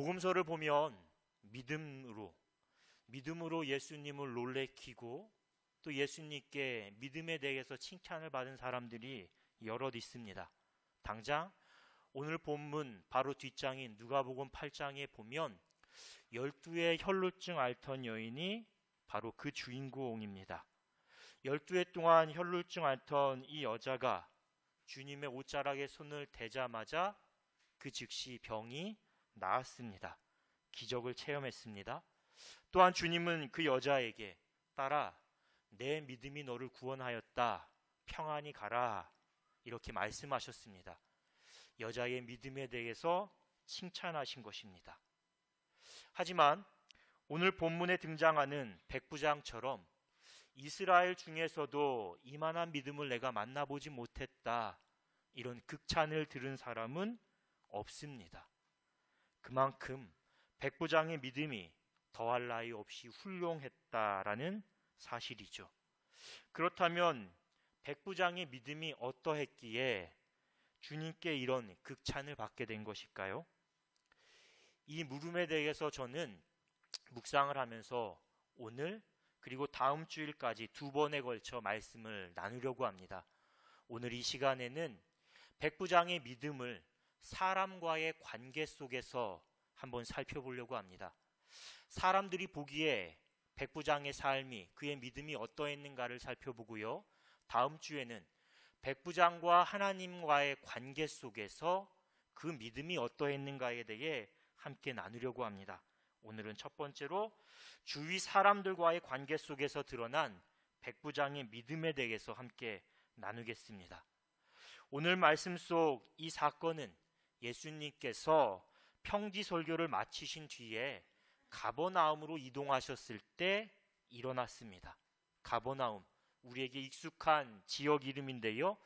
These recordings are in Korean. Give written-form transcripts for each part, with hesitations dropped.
복음서를 보면 믿음으로 예수님을 놀래키고 또 예수님께 믿음에 대해서 칭찬을 받은 사람들이 여럿 있습니다. 당장 오늘 본문 바로 뒷장인 누가복음 8장에 보면 12의 혈루증 앓던 여인이 바로 그 주인공입니다. 12해 동안 혈루증 앓던 이 여자가 주님의 옷자락에 손을 대자마자 그 즉시 병이 나았습니다. 기적을 체험했습니다. 또한 주님은 그 여자에게 딸아, 내 믿음이 너를 구원하였다. 평안히 가라. 이렇게 말씀하셨습니다. 여자의 믿음에 대해서 칭찬하신 것입니다. 하지만 오늘 본문에 등장하는 백부장처럼 이스라엘 중에서도 이만한 믿음을 내가 만나보지 못했다, 이런 극찬을 들은 사람은 없습니다. 그만큼 백부장의 믿음이 더할 나위 없이 훌륭했다라는 사실이죠. 그렇다면 백부장의 믿음이 어떠했기에 주님께 이런 극찬을 받게 된 것일까요? 이 물음에 대해서 저는 묵상을 하면서 오늘 그리고 다음 주일까지 2번에 걸쳐 말씀을 나누려고 합니다. 오늘 이 시간에는 백부장의 믿음을 사람과의 관계 속에서 한번 살펴보려고 합니다. 사람들이 보기에 백부장의 삶이, 그의 믿음이 어떠했는가를 살펴보고요. 다음 주에는 백부장과 하나님과의 관계 속에서 그 믿음이 어떠했는가에 대해 함께 나누려고 합니다. 오늘은 첫 번째로 주위 사람들과의 관계 속에서 드러난 백부장의 믿음에 대해서 함께 나누겠습니다. 오늘 말씀 속 이 사건은 예수님께서 평지 설교를 마치신 뒤에 가버나움으로 이동하셨을 때 일어났습니다. 가버나움, 우리에게 익숙한 지역 이름인데요,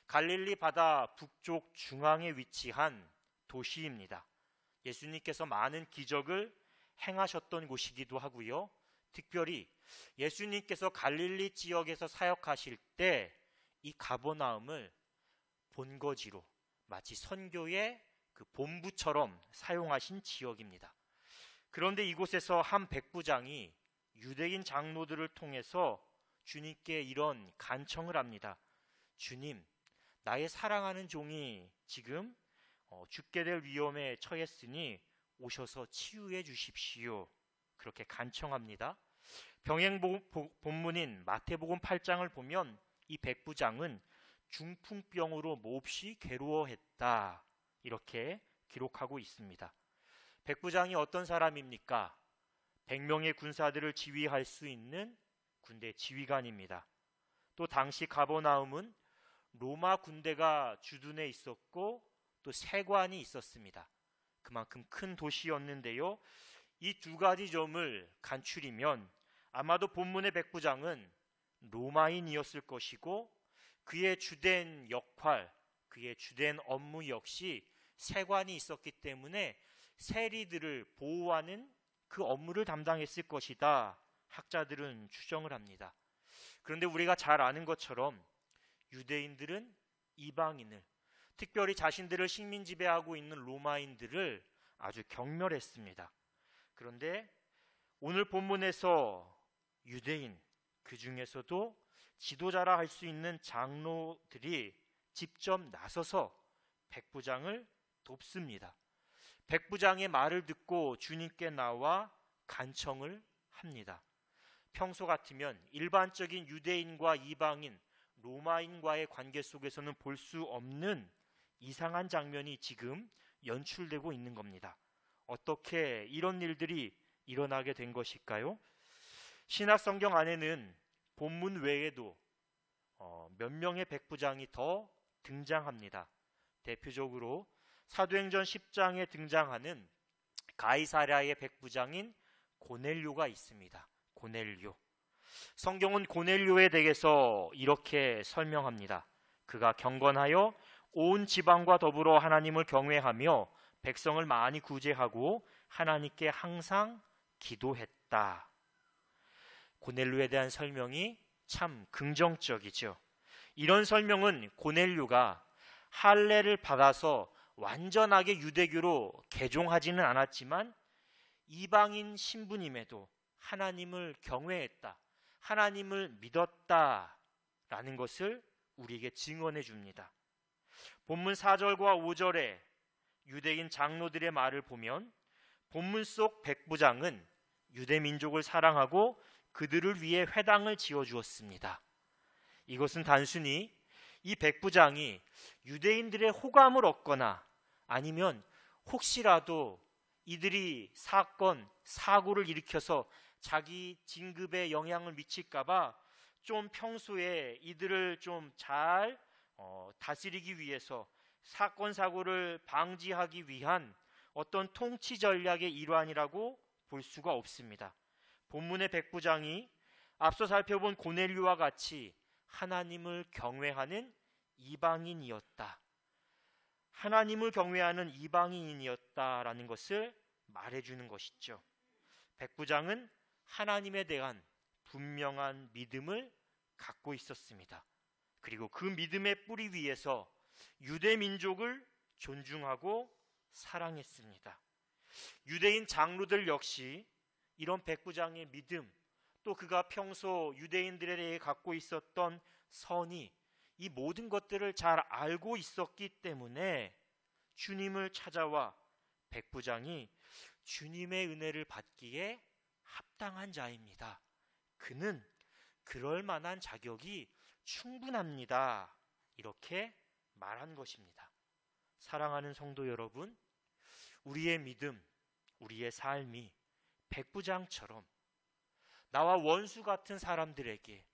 갈릴리 바다 북쪽 중앙에 위치한 도시입니다. 예수님께서 많은 기적을 행하셨던 곳이기도 하고요, 특별히 예수님께서 갈릴리 지역에서 사역하실 때 이 가버나움을 본거지로, 마치 선교의 그 본부처럼 사용하신 지역입니다. 그런데 이곳에서 한 백부장이 유대인 장로들을 통해서 주님께 이런 간청을 합니다. 주님, 나의 사랑하는 종이 지금 죽게 될 위험에 처했으니 오셔서 치유해 주십시오. 그렇게 간청합니다. 병행 본문인 마태복음 8장을 보면 이 백부장은 중풍병으로 몹시 괴로워했다, 이렇게 기록하고 있습니다. 백부장이 어떤 사람입니까? 100명의 군사들을 지휘할 수 있는 군대 지휘관입니다. 또 당시 가버나움은 로마 군대가 주둔해 있었고 또 세관이 있었습니다. 그만큼 큰 도시였는데요, 이 두 가지 점을 간추리면 아마도 본문의 백부장은 로마인이었을 것이고 그의 주된 역할, 그의 주된 업무 역시 세관이 있었기 때문에 세리들을 보호하는 그 업무를 담당했을 것이다, 학자들은 추정을 합니다. 그런데 우리가 잘 아는 것처럼 유대인들은 이방인을, 특별히 자신들을 식민 지배하고 있는 로마인들을 아주 경멸했습니다. 그런데 오늘 본문에서 유대인, 그 중에서도 지도자라 할 수 있는 장로들이 직접 나서서 백부장을 돕습니다. 백부장의 말을 듣고 주님께 나와 간청을 합니다. 평소 같으면 일반적인 유대인과 이방인, 로마인과의 관계 속에서는 볼 수 없는 이상한 장면이 지금 연출되고 있는 겁니다. 어떻게 이런 일들이 일어나게 된 것일까요? 신약 성경 안에는 본문 외에도 몇 명의 백부장이 더 등장합니다. 대표적으로 사도행전 10장에 등장하는 가이사랴의 백부장인 고넬료가 있습니다. 고넬료. 성경은 고넬료에 대해서 이렇게 설명합니다. 그가 경건하여 온 지방과 더불어 하나님을 경외하며 백성을 많이 구제하고 하나님께 항상 기도했다. 고넬료에 대한 설명이 참 긍정적이죠. 이런 설명은 고넬료가 할례를 받아서 완전하게 유대교로 개종하지는 않았지만 이방인 신부님에도 하나님을 경외했다, 하나님을 믿었다라는 것을 우리에게 증언해 줍니다. 본문 4절과 5절에 유대인 장로들의 말을 보면 본문 속 백부장은 유대 민족을 사랑하고 그들을 위해 회당을 지어주었습니다. 이것은 단순히 이 백부장이 유대인들의 호감을 얻거나 아니면 혹시라도 이들이 사건, 사고를 일으켜서 자기 진급에 영향을 미칠까봐 좀 평소에 이들을 좀 잘 다스리기 위해서 사건, 사고를 방지하기 위한 어떤 통치 전략의 일환이라고 볼 수가 없습니다. 본문의 백부장이 앞서 살펴본 고넬료와 같이 하나님을 경외하는 이방인이었다. 하나님을 경외하는 이방인이었다라는 것을 말해주는 것이죠. 백부장은 하나님에 대한 분명한 믿음을 갖고 있었습니다. 그리고 그 믿음의 뿌리 위에서 유대 민족을 존중하고 사랑했습니다. 유대인 장로들 역시 이런 백부장의 믿음, 또 그가 평소 유대인들에 대해 갖고 있었던 선이 이 모든 것들을 잘 알고 있었기 때문에 주님을 찾아와 백부장이 주님의 은혜를 받기에 합당한 자입니다. 그는 그럴 만한 자격이 충분합니다. 이렇게 말한 것입니다. 사랑하는 성도 여러분, 우리의 믿음, 우리의 삶이 백부장처럼 나와 원수 같은 사람들에게,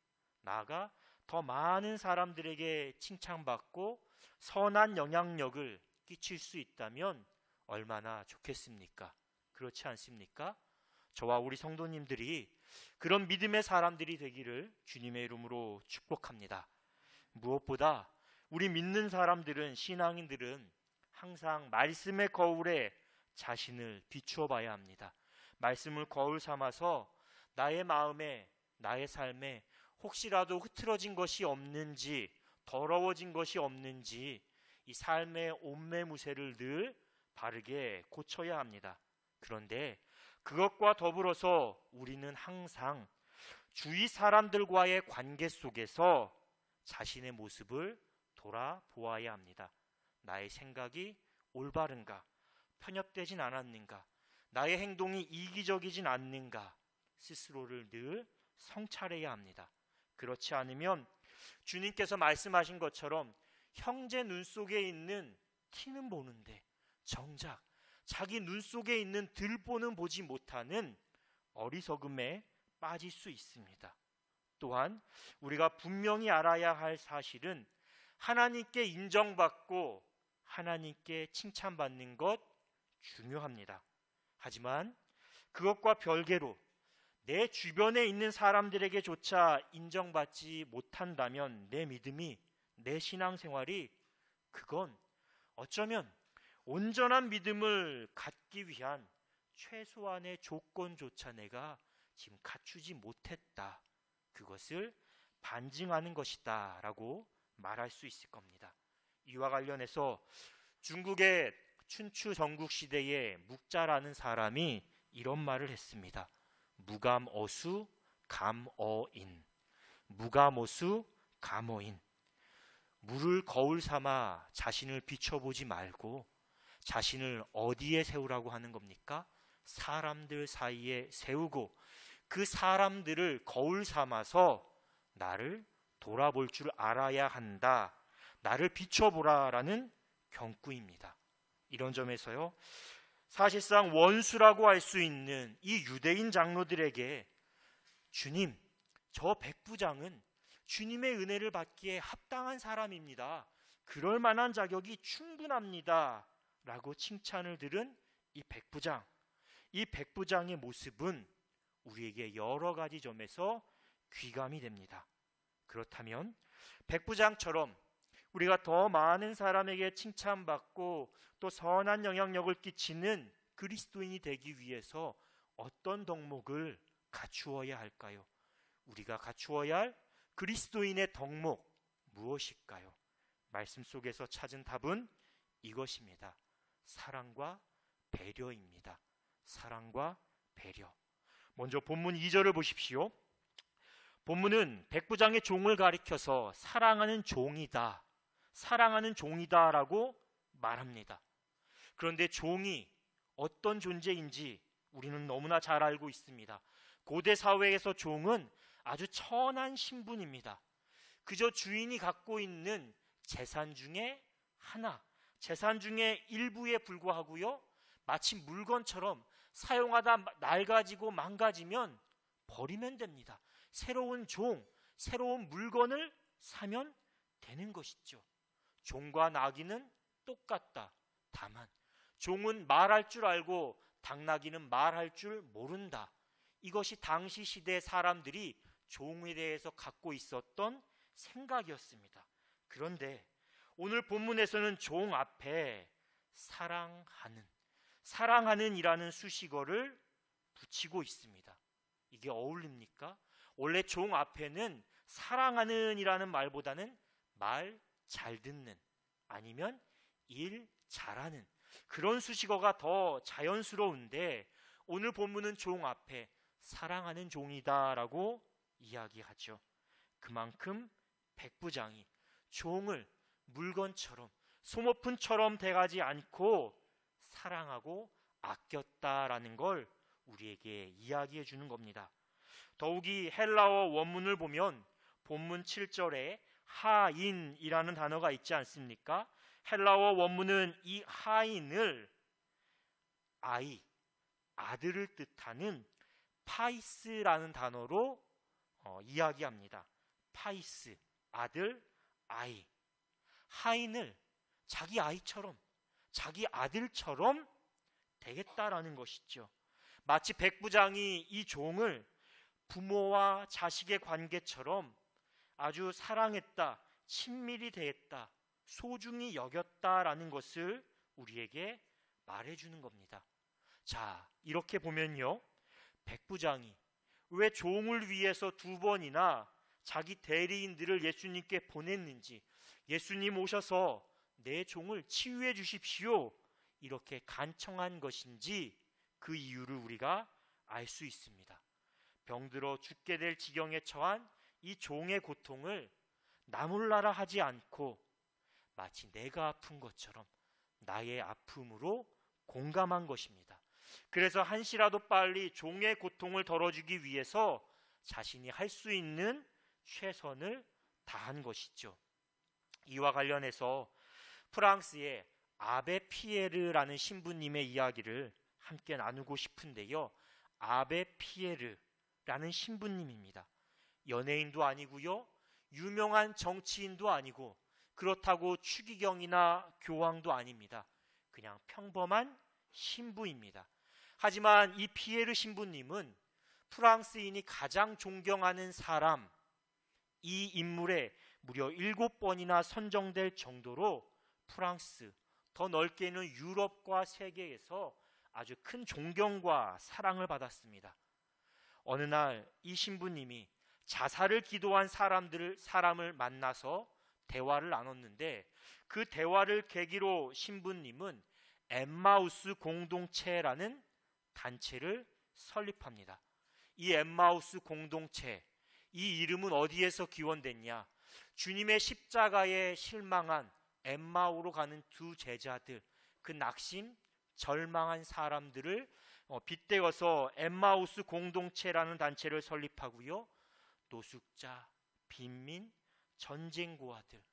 나아가 더 많은 사람들에게 칭찬받고 선한 영향력을 끼칠 수 있다면 얼마나 좋겠습니까? 그렇지 않습니까? 저와 우리 성도님들이 그런 믿음의 사람들이 되기를 주님의 이름으로 축복합니다. 무엇보다 우리 믿는 사람들은, 신앙인들은 항상 말씀의 거울에 자신을 비추어 봐야 합니다. 말씀을 거울 삼아서 나의 마음에, 나의 삶에 혹시라도 흐트러진 것이 없는지, 더러워진 것이 없는지 이 삶의 옴매무새를 늘 바르게 고쳐야 합니다. 그런데 그것과 더불어서 우리는 항상 주위 사람들과의 관계 속에서 자신의 모습을 돌아보아야 합니다. 나의 생각이 올바른가? 편협되진 않았는가? 나의 행동이 이기적이진 않는가? 스스로를 늘 성찰해야 합니다. 그렇지 않으면 주님께서 말씀하신 것처럼 형제 눈 속에 있는 티는 보는데 정작 자기 눈 속에 있는 들보는 보지 못하는 어리석음에 빠질 수 있습니다. 또한 우리가 분명히 알아야 할 사실은 하나님께 인정받고 하나님께 칭찬받는 것 중요합니다. 하지만 그것과 별개로 내 주변에 있는 사람들에게조차 인정받지 못한다면 내 믿음이, 내 신앙생활이 그건 어쩌면 온전한 믿음을 갖기 위한 최소한의 조건조차 내가 지금 갖추지 못했다. 그것을 반증하는 것이다 라고 말할 수 있을 겁니다. 이와 관련해서 중국의 춘추 전국시대의 묵자라는 사람이 이런 말을 했습니다. 무감어수 감어인. 무감어수 감어인. 물을 거울 삼아 자신을 비춰보지 말고 자신을 어디에 세우라고 하는 겁니까? 사람들 사이에 세우고 그 사람들을 거울 삼아서 나를 돌아볼 줄 알아야 한다. 나를 비춰보라라는 경고입니다. 이런 점에서요, 사실상 원수라고 할 수 있는 이 유대인 장로들에게 주님, 저 백부장은 주님의 은혜를 받기에 합당한 사람입니다. 그럴 만한 자격이 충분합니다. 라고 칭찬을 들은 이 백부장. 이 백부장의 모습은 우리에게 여러 가지 점에서 귀감이 됩니다. 그렇다면 백부장처럼 우리가 더 많은 사람에게 칭찬받고 또 선한 영향력을 끼치는 그리스도인이 되기 위해서 어떤 덕목을 갖추어야 할까요? 우리가 갖추어야 할 그리스도인의 덕목 무엇일까요? 말씀 속에서 찾은 답은 이것입니다. 사랑과 배려입니다. 사랑과 배려. 먼저 본문 2절을 보십시오. 본문은 백부장의 종을 가리켜서 사랑하는 종이다, 사랑하는 종이다라고 말합니다. 그런데 종이 어떤 존재인지 우리는 너무나 잘 알고 있습니다. 고대 사회에서 종은 아주 천한 신분입니다. 그저 주인이 갖고 있는 재산 중에 하나, 재산 중에 일부에 불과하고요, 마치 물건처럼 사용하다 낡아지고 망가지면 버리면 됩니다. 새로운 종, 새로운 물건을 사면 되는 것이죠. 종과 나귀는 똑같다. 다만 종은 말할 줄 알고 당나귀는 말할 줄 모른다. 이것이 당시 시대 사람들이 종에 대해서 갖고 있었던 생각이었습니다. 그런데 오늘 본문에서는 종 앞에 사랑하는 이라는 수식어를 붙이고 있습니다. 이게 어울립니까? 원래 종 앞에는 사랑하는 이라는 말보다는 말 잘 듣는, 아니면 일 잘하는 그런 수식어가 더 자연스러운데, 오늘 본문은 종 앞에 사랑하는 종이다라고 이야기하죠. 그만큼 백부장이 종을 물건처럼, 소모품처럼 대하지 않고 사랑하고 아꼈다라는 걸 우리에게 이야기해 주는 겁니다. 더욱이 헬라어 원문을 보면 본문 7절에 하인이라는 단어가 있지 않습니까? 헬라어 원문은 이 하인을 아들을 뜻하는 파이스라는 단어로 이야기합니다. 파이스, 아들, 아이. 하인을 자기 아이처럼, 자기 아들처럼 되겠다라는 것이죠. 마치 백부장이 이 종을 부모와 자식의 관계처럼 아주 사랑했다, 친밀히 대했다, 소중히 여겼다라는 것을 우리에게 말해주는 겁니다. 자, 이렇게 보면요, 백부장이 왜 종을 위해서 2번이나 자기 대리인들을 예수님께 보냈는지, 예수님 오셔서 내 종을 치유해 주십시오, 이렇게 간청한 것인지 그 이유를 우리가 알 수 있습니다. 병들어 죽게 될 지경에 처한 이 종의 고통을 나몰라라 하지 않고 마치 내가 아픈 것처럼 나의 아픔으로 공감한 것입니다. 그래서 한시라도 빨리 종의 고통을 덜어주기 위해서 자신이 할 수 있는 최선을 다한 것이죠. 이와 관련해서 프랑스의 아베 피에르라는 신부님의 이야기를 함께 나누고 싶은데요. 아베 피에르라는 신부님입니다. 연예인도 아니고요, 유명한 정치인도 아니고, 그렇다고 추기경이나 교황도 아닙니다. 그냥 평범한 신부입니다. 하지만 이 피에르 신부님은 프랑스인이 가장 존경하는 사람, 이 인물에 무려 7번이나 선정될 정도로 프랑스, 더 넓게는 유럽과 세계에서 아주 큰 존경과 사랑을 받았습니다. 어느 날 이 신부님이 자살을 기도한 사람을 만나서 대화를 나눴는데, 그 대화를 계기로 신부님은 엠마우스 공동체라는 단체를 설립합니다. 이 엠마우스 공동체, 이 이름은 어디에서 기원됐냐? 주님의 십자가에 실망한 엠마오로 가는 2 제자들, 그 낙심, 절망한 사람들을 빗대어서 엠마우스 공동체라는 단체를 설립하고요, 노숙자, 빈민, 전쟁고아들,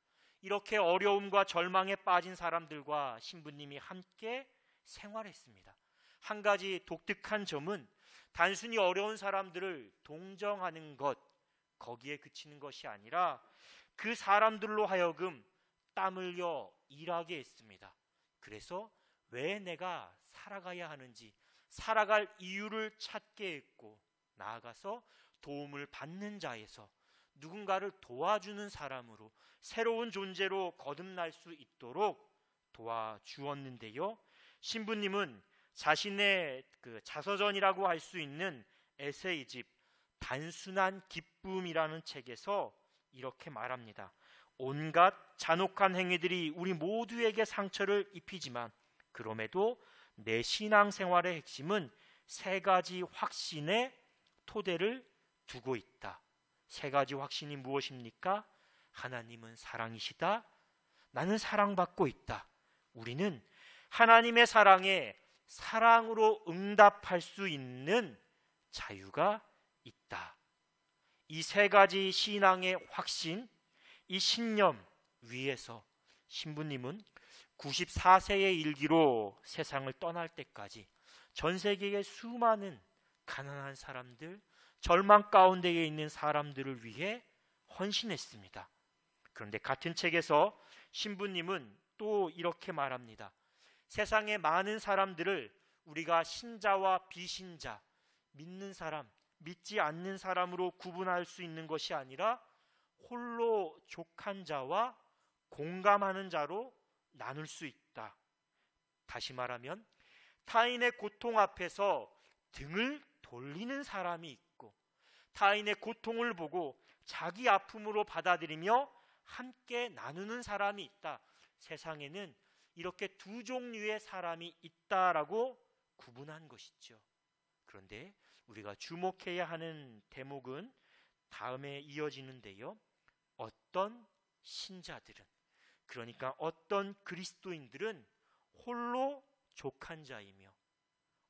이렇게 어려움과 절망에 빠진 사람들과 신부님이 함께 생활했습니다. 한 가지 독특한 점은 단순히 어려운 사람들을 동정하는 것, 거기에 그치는 것이 아니라 그 사람들로 하여금 땀 흘려 일하게 했습니다. 그래서 왜 내가 살아가야 하는지 살아갈 이유를 찾게 했고, 나아가서 도움을 받는 자에서 누군가를 도와주는 사람으로 새로운 존재로 거듭날 수 있도록 도와주었는데요. 신부님은 자신의 그 자서전이라고 할 수 있는 에세이집 단순한 기쁨이라는 책에서 이렇게 말합니다. 온갖 잔혹한 행위들이 우리 모두에게 상처를 입히지만 그럼에도 내 신앙생활의 핵심은 세 가지 확신의 토대를 두고 있다. 세 가지 확신이 무엇입니까? 하나님은 사랑이시다. 나는 사랑받고 있다. 우리는 하나님의 사랑에 사랑으로 응답할 수 있는 자유가 있다. 이 세 가지 신앙의 확신, 이 신념 위에서 신부님은 94세의 일기로 세상을 떠날 때까지 전 세계의 수많은 가난한 사람들, 절망 가운데에 있는 사람들을 위해 헌신했습니다. 그런데 같은 책에서 신부님은 또 이렇게 말합니다. 세상의 많은 사람들을 우리가 신자와 비신자, 믿는 사람, 믿지 않는 사람으로 구분할 수 있는 것이 아니라 홀로 족한 자와 공감하는 자로 나눌 수 있다. 다시 말하면 타인의 고통 앞에서 등을 돌리는 사람이 있고 타인의 고통을 보고 자기 아픔으로 받아들이며 함께 나누는 사람이 있다. 세상에는 이렇게 두 종류의 사람이 있다라고 구분한 것이죠. 그런데 우리가 주목해야 하는 대목은 다음에 이어지는데요. 어떤 신자들은, 그러니까 어떤 그리스도인들은 홀로 족한 자이며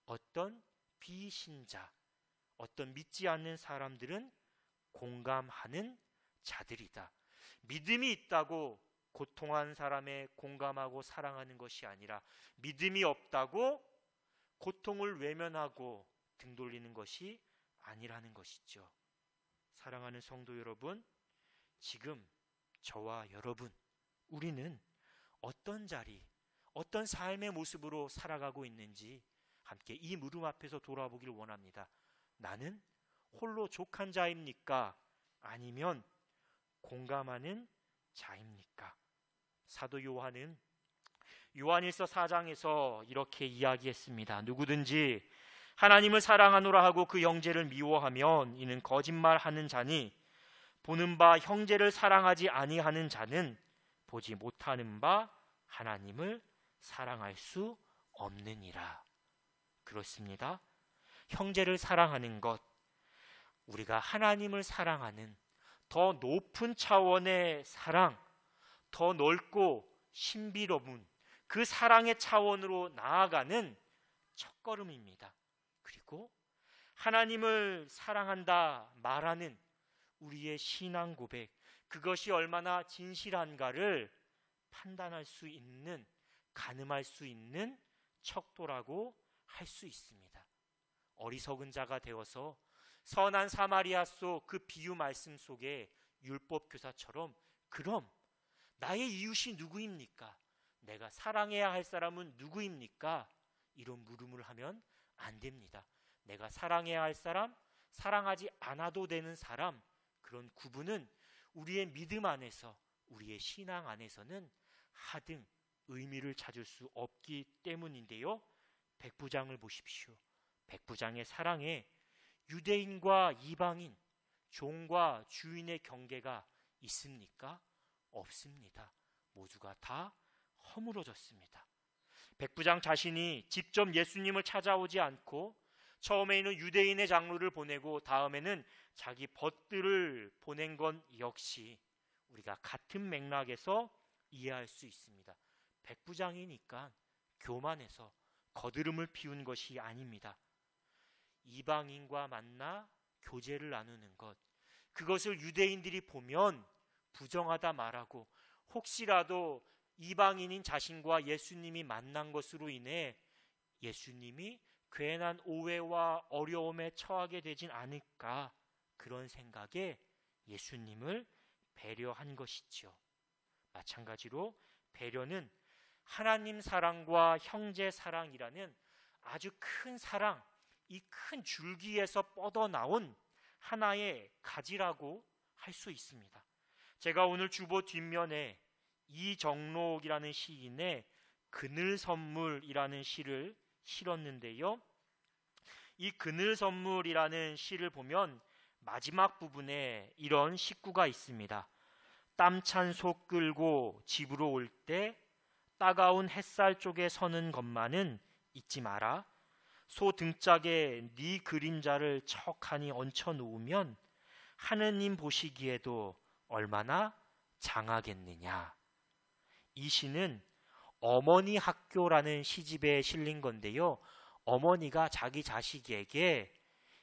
어떤 비신자, 어떤 믿지 않는 사람들은 공감하는 자들이다. 믿음이 있다고 고통한 사람에 공감하고 사랑하는 것이 아니라 믿음이 없다고 고통을 외면하고 등 돌리는 것이 아니라는 것이죠. 사랑하는 성도 여러분, 지금 저와 여러분, 우리는 어떤 자리, 어떤 삶의 모습으로 살아가고 있는지 함께 이 물음 앞에서 돌아보기를 원합니다. 나는 홀로 족한 자입니까? 아니면 공감하는 자입니까? 사도 요한은 요한일서 4장에서 이렇게 이야기했습니다. 누구든지 하나님을 사랑하노라 하고 그 형제를 미워하면 이는 거짓말하는 자니 보는 바 형제를 사랑하지 아니하는 자는 보지 못하는 바 하나님을 사랑할 수 없느니라. 그렇습니다. 형제를 사랑하는 것, 우리가 하나님을 사랑하는 더 높은 차원의 사랑, 더 넓고 신비로운 그 사랑의 차원으로 나아가는 첫걸음입니다. 그리고 하나님을 사랑한다 말하는 우리의 신앙 고백, 그것이 얼마나 진실한가를 판단할 수 있는, 가늠할 수 있는 척도라고 할 수 있습니다. 어리석은 자가 되어서 선한 사마리아 속 그 비유 말씀 속에 율법 교사처럼 그럼 나의 이웃이 누구입니까? 내가 사랑해야 할 사람은 누구입니까? 이런 물음을 하면 안 됩니다. 내가 사랑해야 할 사람, 사랑하지 않아도 되는 사람, 그런 구분은 우리의 믿음 안에서, 우리의 신앙 안에서는 하등 의미를 찾을 수 없기 때문인데요. 백부장을 보십시오. 백부장의 사랑에 유대인과 이방인, 종과 주인의 경계가 있습니까? 없습니다. 모두가 다 허물어졌습니다. 백부장 자신이 직접 예수님을 찾아오지 않고 처음에는 유대인의 장로를 보내고 다음에는 자기 벗들을 보낸 건 역시 우리가 같은 맥락에서 이해할 수 있습니다. 백부장이니까 교만해서 거드름을 피운 것이 아닙니다. 이방인과 만나 교제를 나누는 것, 그것을 유대인들이 보면 부정하다 말하고 혹시라도 이방인인 자신과 예수님이 만난 것으로 인해 예수님이 괜한 오해와 어려움에 처하게 되진 않을까, 그런 생각에 예수님을 배려한 것이죠. 마찬가지로 배려는 하나님 사랑과 형제 사랑이라는 아주 큰 사랑, 이 큰 줄기에서 뻗어나온 하나의 가지라고 할 수 있습니다. 제가 오늘 주보 뒷면에 이정록이라는 시인의 그늘 선물이라는 시를 실었는데요. 이 그늘 선물이라는 시를 보면 마지막 부분에 이런 식구가 있습니다. 땀찬 소 끌고 집으로 올 때 따가운 햇살 쪽에 서는 것만은 잊지 마라. 소 등짝에 네 그림자를 척하니 얹혀 놓으면 하느님 보시기에도 얼마나 장하겠느냐. 이 시는 어머니 학교라는 시집에 실린 건데요. 어머니가 자기 자식에게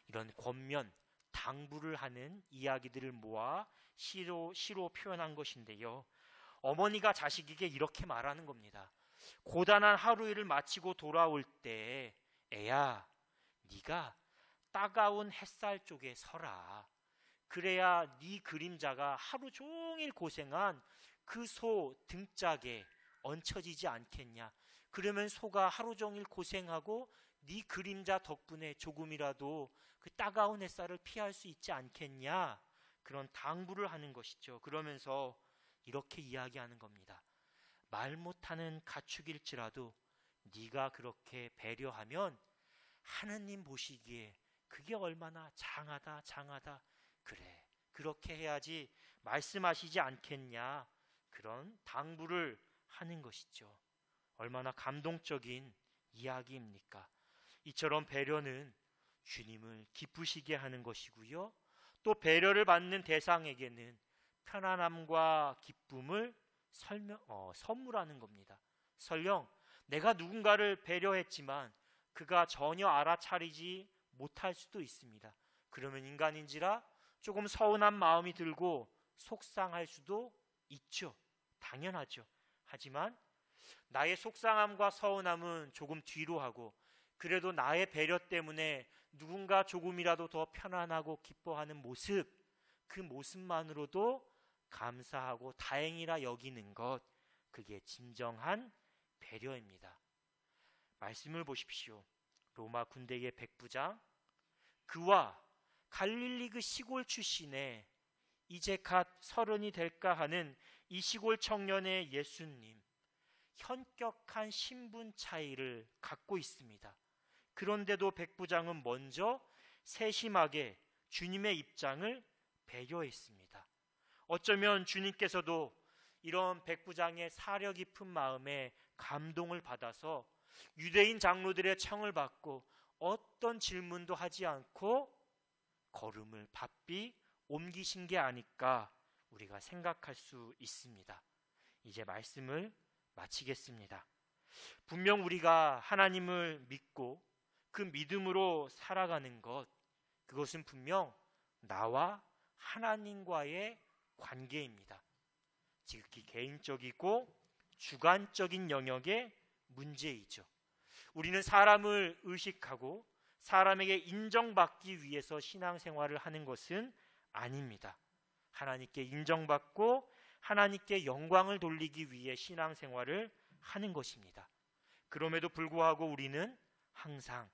이런 권면, 당부를 하는 이야기들을 모아 시로 표현한 것인데요. 어머니가 자식에게 이렇게 말하는 겁니다. 고단한 하루 일을 마치고 돌아올 때 애야, 네가 따가운 햇살 쪽에 서라. 그래야 네 그림자가 하루 종일 고생한 그 소 등짝에 얹혀지지 않겠냐. 그러면 소가 하루 종일 고생하고 네 그림자 덕분에 조금이라도 그 따가운 햇살을 피할 수 있지 않겠냐. 그런 당부를 하는 것이죠. 그러면서 이렇게 이야기하는 겁니다. 말 못하는 가축일지라도 네가 그렇게 배려하면 하느님 보시기에 그게 얼마나 장하다. 그래, 그렇게 해야지 말씀하시지 않겠냐. 그런 당부를 하는 것이죠. 얼마나 감동적인 이야기입니까? 이처럼 배려는 주님을 기쁘시게 하는 것이고요. 또 배려를 받는 대상에게는 편안함과 기쁨을 선물하는 겁니다. 설령 내가 누군가를 배려했지만 그가 전혀 알아차리지 못할 수도 있습니다. 그러면 인간인지라 조금 서운한 마음이 들고 속상할 수도 있죠. 당연하죠. 하지만 나의 속상함과 서운함은 조금 뒤로 하고 그래도 나의 배려 때문에 누군가 조금이라도 더 편안하고 기뻐하는 모습, 그 모습만으로도 감사하고 다행이라 여기는 것, 그게 진정한 배려입니다. 말씀을 보십시오. 로마 군대의 백부장, 그와 갈릴리 그 시골 출신의 이제 갓 30이 될까 하는 이 시골 청년의 예수님, 현격한 신분 차이를 갖고 있습니다. 그런데도 백부장은 먼저 세심하게 주님의 입장을 배려했습니다. 어쩌면 주님께서도 이런 백부장의 사려 깊은 마음에 감동을 받아서 유대인 장로들의 청을 받고 어떤 질문도 하지 않고 걸음을 바삐 옮기신 게 아닐까 우리가 생각할 수 있습니다. 이제 말씀을 마치겠습니다. 분명 우리가 하나님을 믿고 그 믿음으로 살아가는 것, 그것은 분명 나와 하나님과의 관계입니다. 지극히 개인적이고 주관적인 영역의 문제이죠. 우리는 사람을 의식하고 사람에게 인정받기 위해서 신앙생활을 하는 것은 아닙니다. 하나님께 인정받고 하나님께 영광을 돌리기 위해 신앙생활을 하는 것입니다. 그럼에도 불구하고 우리는 항상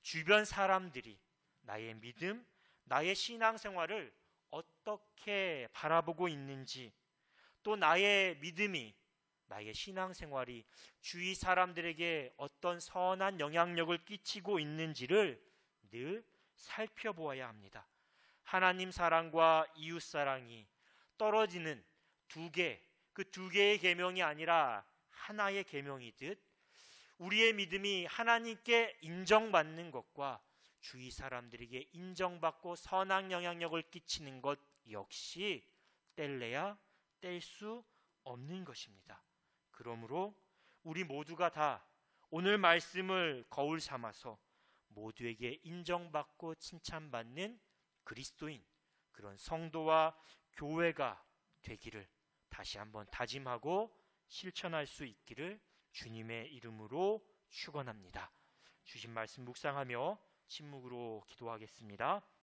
주변 사람들이 나의 믿음, 나의 신앙생활을 어떻게 바라보고 있는지, 또 나의 믿음이, 나의 신앙생활이 주위 사람들에게 어떤 선한 영향력을 끼치고 있는지를 늘 살펴보아야 합니다. 하나님 사랑과 이웃 사랑이 떨어지는 그 두 개의 계명이 아니라 하나의 계명이듯 우리의 믿음이 하나님께 인정받는 것과 주위 사람들에게 인정받고 선한 영향력을 끼치는 것 역시 뗄래야 뗄 수 없는 것입니다. 그러므로 우리 모두가 다 오늘 말씀을 거울 삼아서 모두에게 인정받고 칭찬받는 그리스도인, 그런 성도와 교회가 되기를 다시 한번 다짐하고 실천할 수 있기를 주님의 이름으로 축원합니다. 주신 말씀 묵상하며 침묵으로 기도하겠습니다.